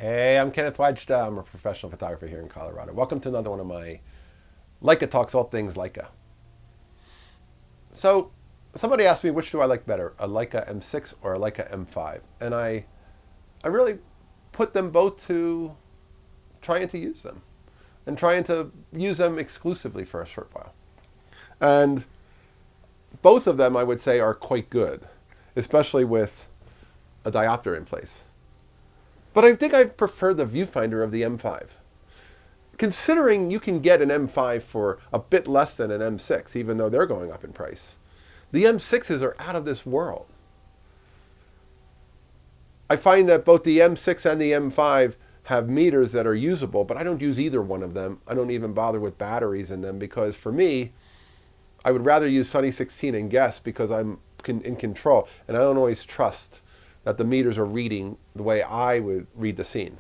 Hey, I'm Kenneth Wajda. I'm a professional photographer here in Colorado. Welcome to another one of my Leica Talks, all things Leica. So, somebody asked me which do I like better, a Leica M6 or a Leica M5, and I really put them both to trying to use them and trying to use them exclusively for a short while. And both of them, I would say, are quite good, especially with a diopter in place. But I think I prefer the viewfinder of the M5. Considering you can get an M5 for a bit less than an M6, even though they're going up in price, the M6s are out of this world. I find that both the M6 and the M5 have meters that are usable, but I don't use either one of them. I don't even bother with batteries in them because for me, I would rather use Sunny 16 and guess because I'm in control, and I don't always trust that the meters are reading the way I would read the scene.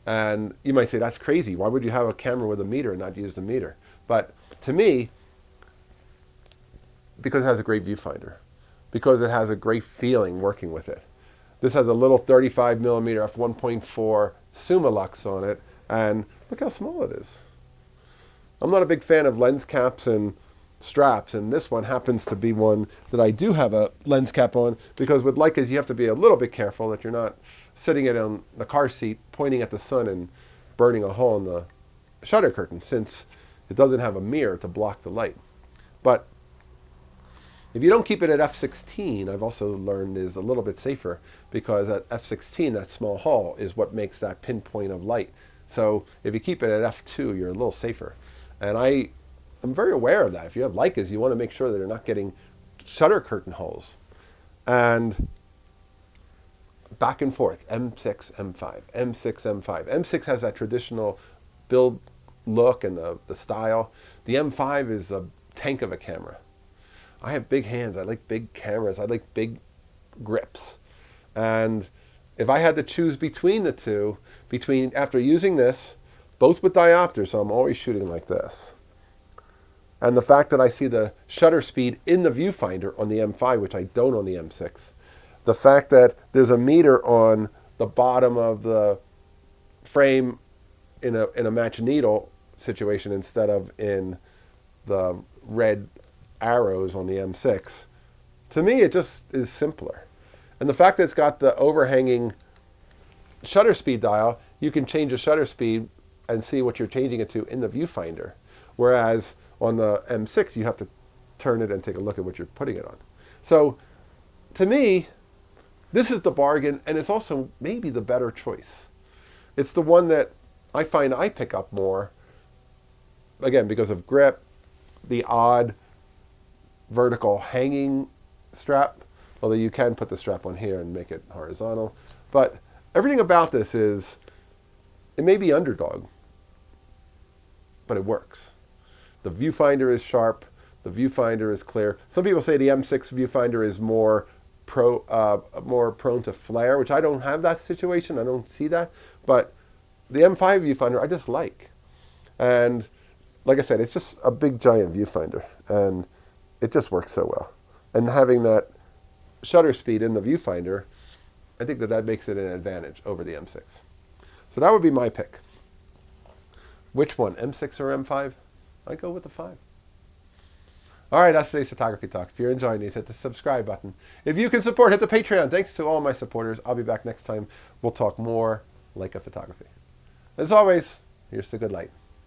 And you might say, that's crazy. Why would you have a camera with a meter and not use the meter? But to me, because it has a great viewfinder, because it has a great feeling working with it. This has a little 35 millimeter f1.4 Summilux on it, and look how small it is. I'm not a big fan of lens caps and straps, and this one happens to be one that I do have a lens cap on, because with Leicas you have to be a little bit careful that you're not sitting it on the car seat pointing at the sun and burning a hole in the shutter curtain, since it doesn't have a mirror to block the light. But if you don't keep it at f16, I've also learned is a little bit safer, because at f16 that small hole is what makes that pinpoint of light. So if you keep it at f2, you're a little safer. And I'm very aware of that. If you have Leicas, you want to make sure that they're not getting shutter curtain holes. And back and forth, M6, M5, M6, M5. M6 has that traditional build look and the style. The M5 is a tank of a camera. I have big hands. I like big cameras. I like big grips. And if I had to choose between the two, after using this, both with diopters, so I'm always shooting like this, and the fact that I see the shutter speed in the viewfinder on the M5, which I don't on the M6, the fact that there's a meter on the bottom of the frame in a match needle situation instead of in the red arrows on the M6, to me it just is simpler. And the fact that it's got the overhanging shutter speed dial, you can change the shutter speed and see what you're changing it to in the viewfinder. Whereas on the M6, you have to turn it and take a look at what you're putting it on. So to me, this is the bargain, and it's also maybe the better choice. It's the one that I find I pick up more, again, because of grip, the odd vertical hanging strap, although you can put the strap on here and make it horizontal. But everything about this is, it may be underdog, but it works. The viewfinder is sharp. The viewfinder is clear. Some people say the M6 viewfinder is more prone to flare, which I don't have that situation. I don't see that. But the M5 viewfinder I just like. And like I said, it's just a big giant viewfinder, and it just works so well. And having that shutter speed in the viewfinder, I think that makes it an advantage over the M6. So that would be my pick. Which one, M6 or M5? I go with the 5. All right, that's today's photography talk. If you're enjoying these, hit the subscribe button. If you can support, hit the Patreon. Thanks to all my supporters. I'll be back next time. We'll talk more Leica photography. As always, here's the good light.